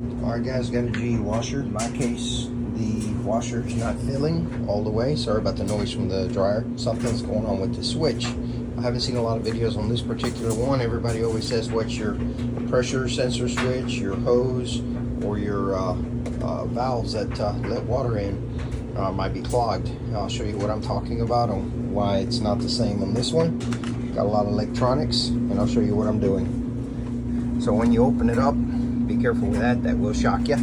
Alright guys, got a GE washer. In my case, the washer is not filling all the way. Sorry about the noise from the dryer. Something's going on with the switch. I haven't seen a lot of videos on this particular one. Everybody always says what's your pressure sensor switch, your hose, or your valves that let water in might be clogged. I'll show you what I'm talking about and why it's not the same on this one. Got a lot of electronics, and I'll show you what I'm doing. So when you open it up, be careful with that. That will shock you.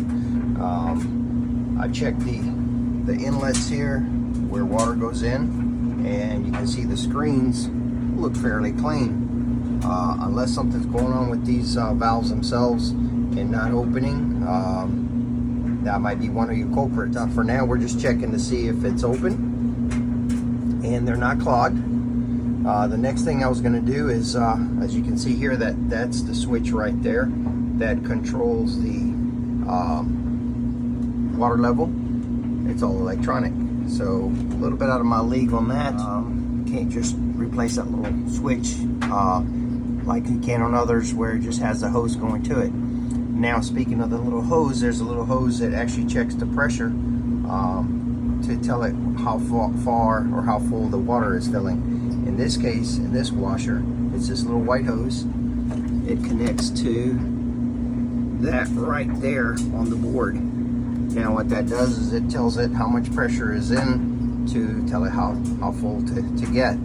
I checked the inlets here where water goes in, and you can see the screens look fairly clean. Unless something's going on with these valves themselves and not opening, that might be one of your culprits. For now, we're just checking to see if it's open and they're not clogged. The next thing I was going to do is, as you can see here, that's the switch right there that controls the water level. It's all electronic, so a little bit out of my league on that. Can't just replace that little switch like you can on others where it just has the hose going to it. Now, speaking of the little hose, there's a little hose that actually checks the pressure to tell it how far or how full the water is filling. In this case, in this washer, it's this little white hose. It connects to that right there on the board. Now what that does is it tells it how much pressure is in to tell it how full to get.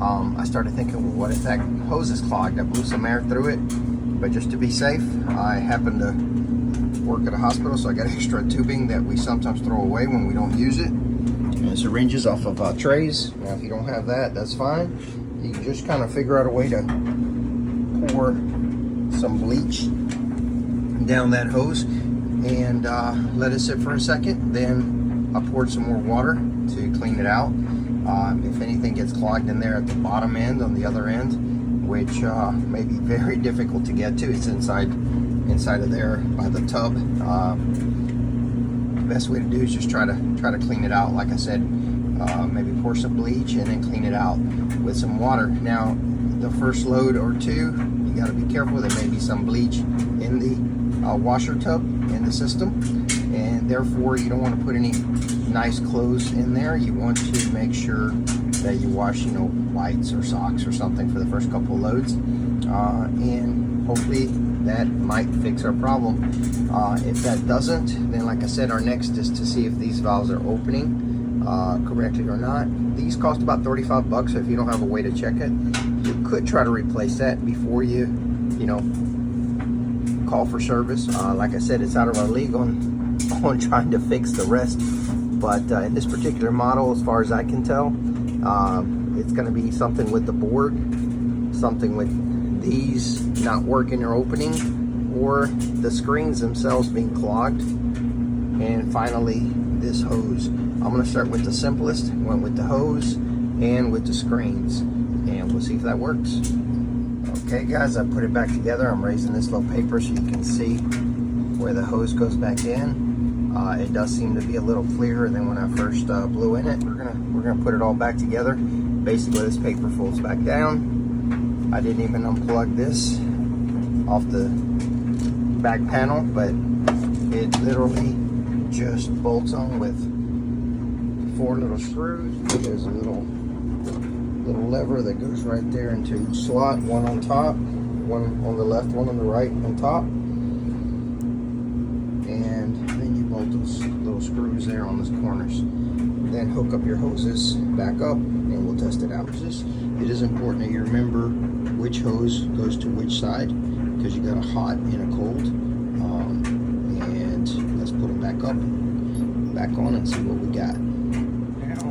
I started thinking, well, what if that hose is clogged? I blew some air through it, but just to be safe, I happen to work at a hospital, so I got extra tubing that we sometimes throw away when we don't use it. And syringes off of trays. Now if you don't have that, that's fine. You can just kind of figure out a way to pour some bleach down that hose and let it sit for a second. Then I poured some more water to clean it out. If anything gets clogged in there at the bottom end, on the other end, which may be very difficult to get to, it's inside of there by the tub. The best way to do is just try to clean it out. Like I said, maybe pour some bleach and then clean it out with some water. Now, the first load or two, you got to be careful. There may be some bleach in the washer tub in the system, and therefore you don't want to put any nice clothes in there. You want to make sure that you wash, whites or socks or something for the first couple of loads, and hopefully that might fix our problem. If that doesn't, then like I said, our next is to see if these valves are opening correctly or not. These cost about 35 bucks, so if you don't have a way to check it, you could try to replace that before you call for service. Like I said, it's out of our league on trying to fix the rest, but in this particular model, as far as I can tell, it's going to be something with the board, something with these not working or opening, or the screens themselves being clogged, and finally this hose. I'm going to start with the simplest. Went with the hose and with the screens, and we'll see if that works. Okay guys, I put it back together. I'm raising this little paper so you can see where the hose goes back in. It does seem to be a little clearer than when I first blew in it. We're gonna put it all back together. Basically, this paper folds back down. I didn't even unplug this off the back panel, but it literally just bolts on with 4 little screws. There's a little lever that goes right there into each slot, one on top, one on the left, one on the right on top, and then you bolt those little screws there on those corners. Then hook up your hoses back up and we'll test it out. It is important that you remember which hose goes to which side, because you got a hot and a cold. And let's put them back on and see what we got.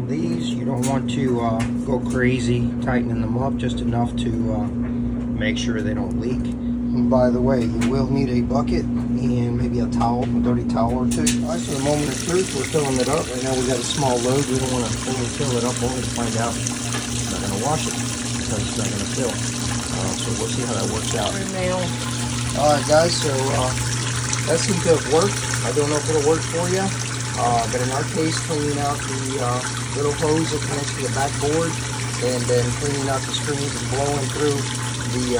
These, you don't want to go crazy tightening them up, just enough to make sure they don't leak. And by the way, you will need a bucket and maybe a towel, a dirty towel or two. All right, so the moment of truth, we're filling it up. Right now we got a small load. We don't want to only fill it up only to find out it's not going to wash it because it's not going to fill. So we'll see how that works out. All right, guys, so that seems to have worked. I don't know if it'll work for you. But in our case, cleaning out the little hose that connects to the backboard, and then cleaning out the screens and blowing through the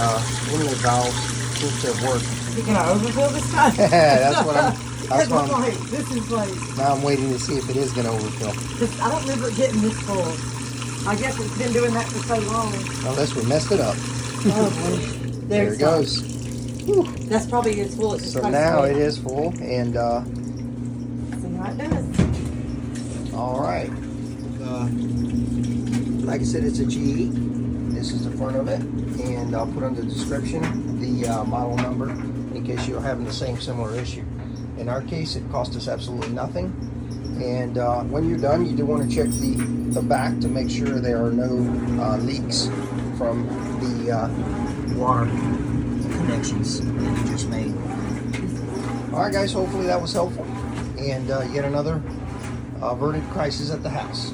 inlet valves seems to have worked. Can I overfill this time? That's what I'm. That's Because what I'm I'm. like, this is like, Now I'm waiting to see if it is going to overfill. I don't remember it getting this full. I guess it's been doing that for so long. Unless we messed it up. Oh, boy. There it There's some. goes. Whew. That's probably as full as it's So supposed now to it be. is full, and See how it does. all right. Like I said, it's a GE. This is the front of it, and I'll put on the description the model number in case you're having the same similar issue. In our case, it cost us absolutely nothing. And when you're done, you do want to check the back to make sure there are no leaks from the water connections that you just made. All right, guys. Hopefully that was helpful, and yet another averted crisis at the house.